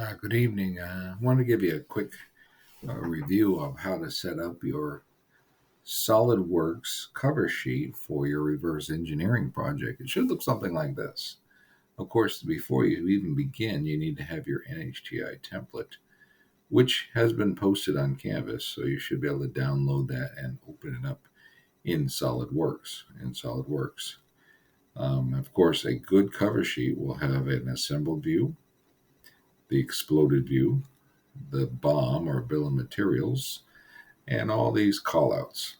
Good evening. I want to give you a quick review of how to set up your SolidWorks cover sheet for your reverse engineering project. It should look something like this. Of course, before you even begin, you need to have your NHTI template, which has been posted on Canvas. So you should be able to download that and open it up in SolidWorks. Of course, a good cover sheet will have an assembled view, the exploded view, the BOM or bill of materials, and all these callouts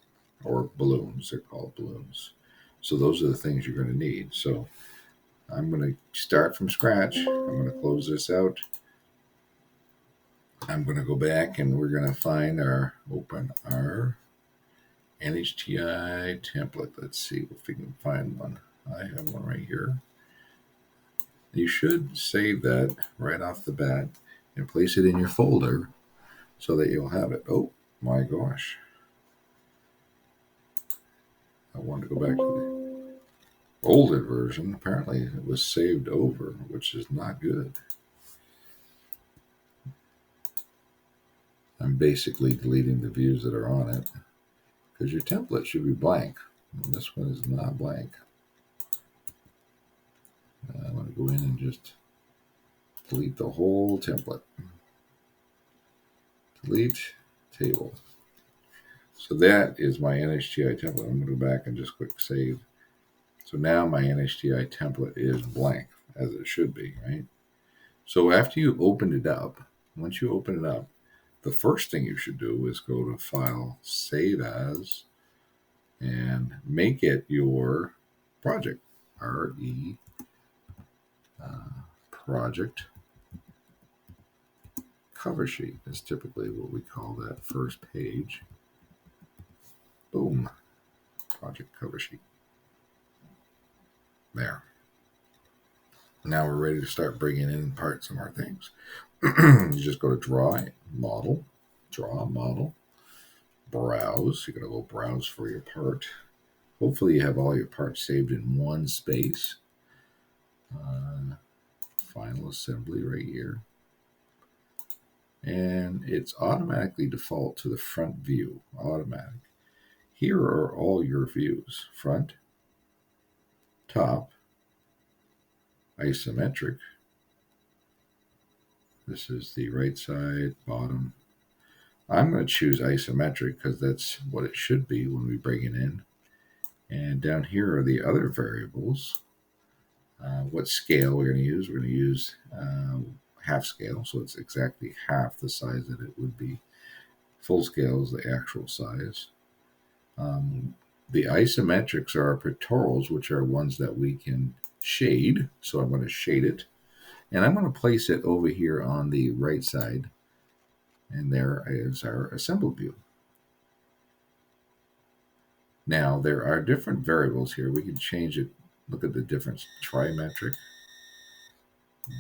or balloons. They're called balloons. So those are the things you're going to need. So I'm going to start from scratch. I'm going to close this out. I'm going to go back and we're going to open our NHTI template. Let's see if we can find one. I have one right here. You should save that right off the bat and place it in your folder so that you'll have it. Oh my gosh. I want to go back to the older version. Apparently, it was saved over, which is not good. I'm basically deleting the views that are on it because your template should be blank. And this one is not blank. I'm going to go in and just delete the whole template. Delete table. So that is my NHTI template. I'm going to go back and just click save. So now my NHTI template is blank, as it should be, right? So after you open it up, once you open it up, the first thing you should do is go to File, Save As, and make it your project. RE project cover sheet is typically what we call that first page. Boom, project cover sheet. There. Now we're ready to start bringing in parts of our things. You just go to Draw, Model, Browse. You're going to go browse for your part. Hopefully you have all your parts saved in one space. Final assembly right here. And it's automatically default to the front view. Automatic. Here are all your views. Front, top, isometric. This is the right side, bottom. I'm going to choose isometric because that's what it should be when we bring it in. And down here are the other variables. What scale we're going to use. We're going to use half scale, so it's exactly half the size that it would be. Full scale is the actual size. The isometrics are our pictorials, which are ones that we can shade. So I'm going to shade it. And I'm going to place it over here on the right side. And there is our assembled view. Now, there are different variables here. We can change it. Look at the difference. Trimetric,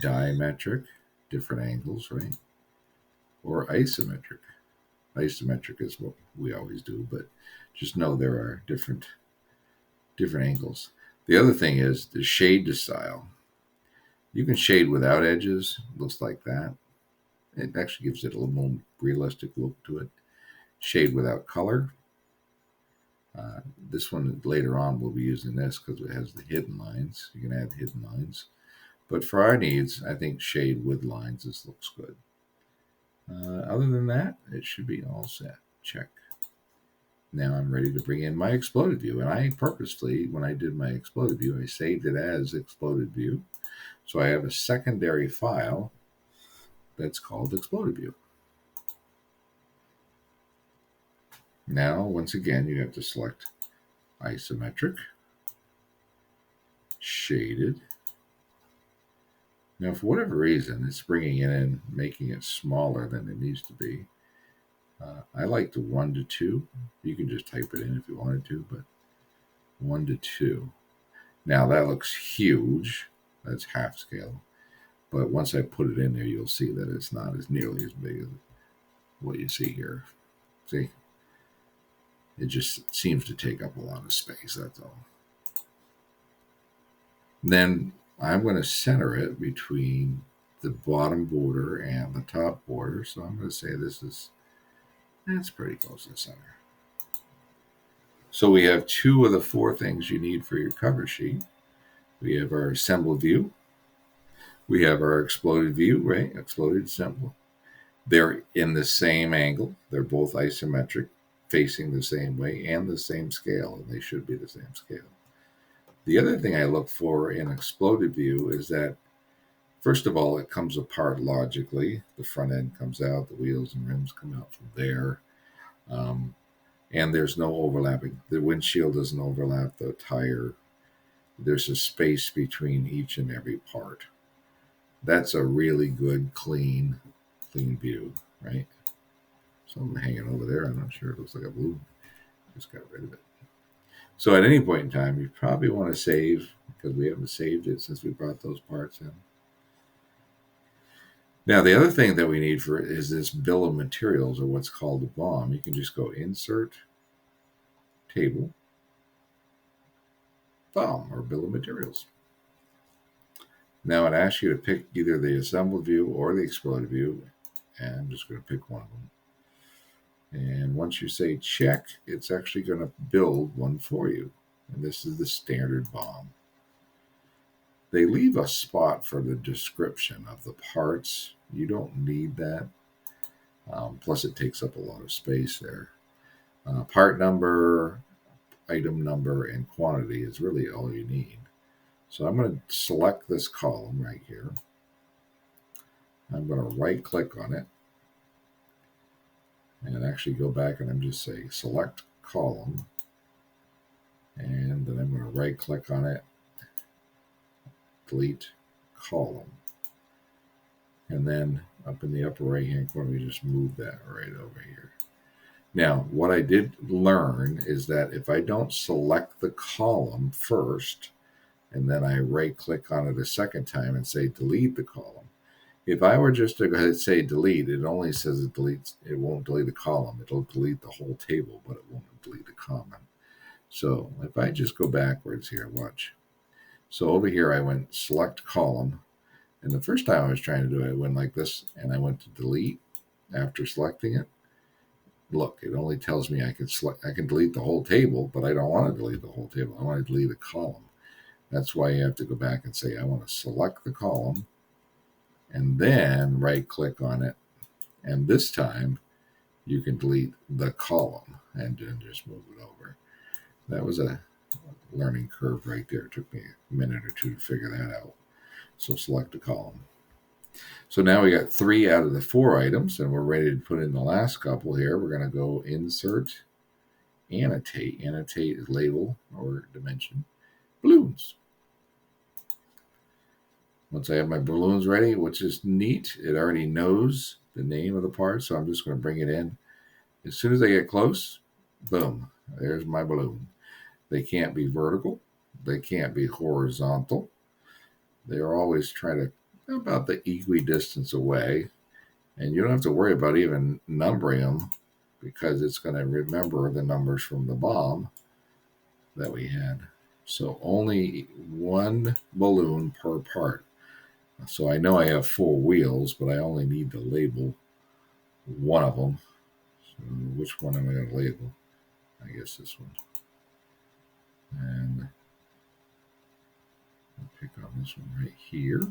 dimetric, different angles, right? Or isometric. Isometric is what we always do, but just know there are different angles. The other thing is the shade to style. You can shade without edges. Looks like that. It actually gives it a little more realistic look to it. Shade without color. This one later on we'll be using this because it has the hidden lines. You can add hidden lines. But for our needs, I think shade with lines, this looks good. Other than that, it should be all set. Check. Now I'm ready to bring in my exploded view. And I purposely, when I did my exploded view, I saved it as exploded view. So I have a secondary file that's called exploded view. Now, once again, you have to select isometric, shaded. Now, for whatever reason, it's bringing it in, making it smaller than it needs to be. I like the 1 to 2. You can just type it in if you wanted to, but 1 to 2. Now, that looks huge. That's half scale. But once I put it in there, you'll see that it's not as nearly as big as what you see here. See? It just seems to take up a lot of space, that's all. Then I'm going to center it between the bottom border and the top border. So I'm going to say that's pretty close to the center. So we have two of the four things you need for your cover sheet. We have our assembled view. We have our exploded view, right? Exploded assemble. They're in the same angle. They're both isometric, facing the same way and the same scale, and they should be the same scale. The other thing I look for in exploded view is that, first of all, it comes apart logically. The front end comes out, the wheels and rims come out from there. And there's no overlapping. The windshield doesn't overlap the tire. There's a space between each and every part. That's a really good, clean view, right? Something hanging over there. I'm not sure. It looks like a balloon. Just got rid of it. So at any point in time, you probably want to save, because we haven't saved it since we brought those parts in. Now, the other thing that we need for it is this bill of materials, or what's called a BOM. You can just go Insert, Table, BOM, or Bill of Materials. Now it asks you to pick either the assembled view or the exploded view, and I'm just going to pick one of them. And once you say check, it's actually going to build one for you. And this is the standard BOM. They leave a spot for the description of the parts. You don't need that. Plus, it takes up a lot of space there. Part number, item number, and quantity is really all you need. So I'm going to select this column right here. I'm going to right click on it and actually go back, and I'm just saying select column. And then I'm going to right click on it, delete column. And then up in the upper right hand corner, we just move that right over here. Now, what I did learn is that if I don't select the column first, and then I right click on it a second time and say delete the column, if I were just to go ahead and say delete, it only says it deletes, it won't delete the column. It'll delete the whole table, but it won't delete the comment. So if I just go backwards here, watch. So over here, I went select column. And the first time I was trying to do it, I went like this, and I went to delete after selecting it. Look, it only tells me I can delete the whole table, but I don't want to delete the whole table. I want to delete a column. That's why you have to go back and say, I want to select the column, and then right click on it. And this time you can delete the column and then just move it over. That was a learning curve right there. It took me a minute or two to figure that out. So select the column. So now we got 3 out of the 4 items, and we're ready to put in the last couple here. We're going to go Insert, Annotate. Annotate is label or dimension. Balloons. Once I have my balloons ready, which is neat, it already knows the name of the part, so I'm just going to bring it in. As soon as I get close, boom, there's my balloon. They can't be vertical. They can't be horizontal. They're always trying to about the equidistance away, and you don't have to worry about even numbering them because it's going to remember the numbers from the BOM that we had. So only one balloon per part. So I know I have 4 wheels, but I only need to label one of them. So which one am I going to label? I guess this one. And I'll pick on this one right here.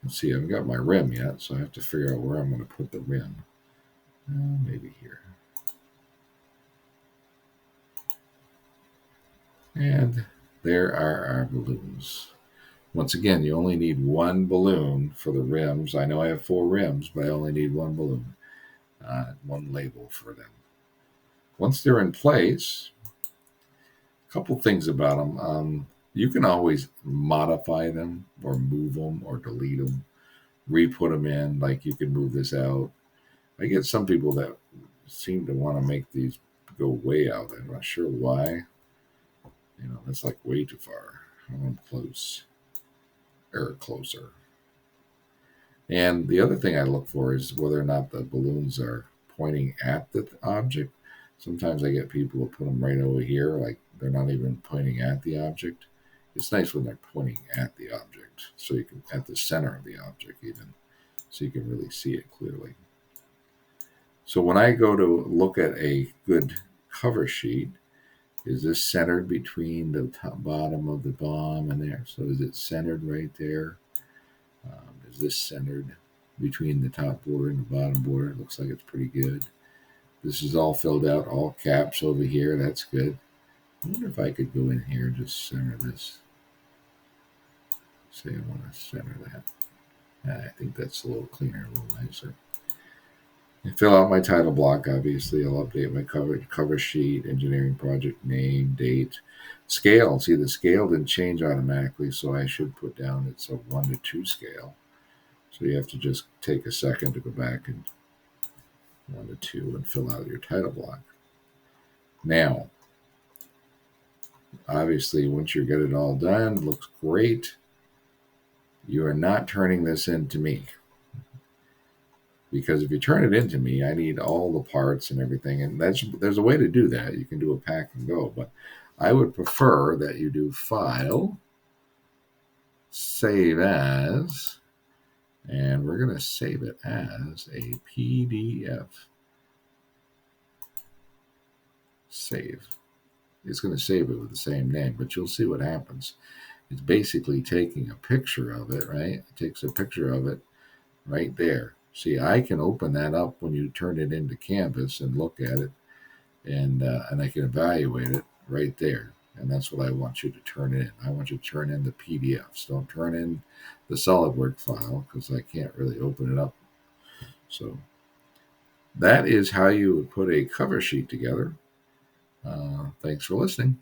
Let's see, I haven't got my rim yet, so I have to figure out where I'm going to put the rim. Maybe here. And there are our balloons. Once again, you only need one balloon for the rims. I know I have 4 rims, but I only need one balloon, one label for them. Once they're in place, a couple things about them. You can always modify them or move them or delete them, re-put them in, like you can move this out. I get some people that seem to want to make these go way out. I'm not sure why. That's like way too far. I want them close or closer. And the other thing I look for is whether or not the balloons are pointing at the object. Sometimes I get people who put them right over here, like they're not even pointing at the object. It's nice when they're pointing at the object, so you can, at the center of the object even, so you can really see it clearly. So when I go to look at a good cover sheet, is this centered between the top, bottom of the bomb and there? So is it centered right there? Is this centered between the top border and the bottom border? It looks like it's pretty good. This is all filled out, all caps over here. That's good. I wonder if I could go in here and just center this. Say I want to center that. I think that's a little cleaner, a little nicer. And fill out my title block, obviously. I'll update my cover sheet, engineering project name, date, scale. See, the scale didn't change automatically, so I should put down it's a 1:2 scale. So you have to just take a second to go back and 1:2 and fill out your title block. Now, obviously, once you get it all done, looks great. You are not turning this into me. Because if you turn it into me, I need all the parts and everything. And there's a way to do that. You can do a pack and go. But I would prefer that you do File, Save As, and we're going to save it as a PDF. Save. It's going to save it with the same name, but you'll see what happens. It's basically taking a picture of it, right? It takes a picture of it right there. See, I can open that up when you turn it into Canvas and look at it, and I can evaluate it right there. And that's what I want you to turn in. I want you to turn in the PDFs. Don't turn in the SolidWorks file because I can't really open it up. So that is how you would put a cover sheet together. Thanks for listening.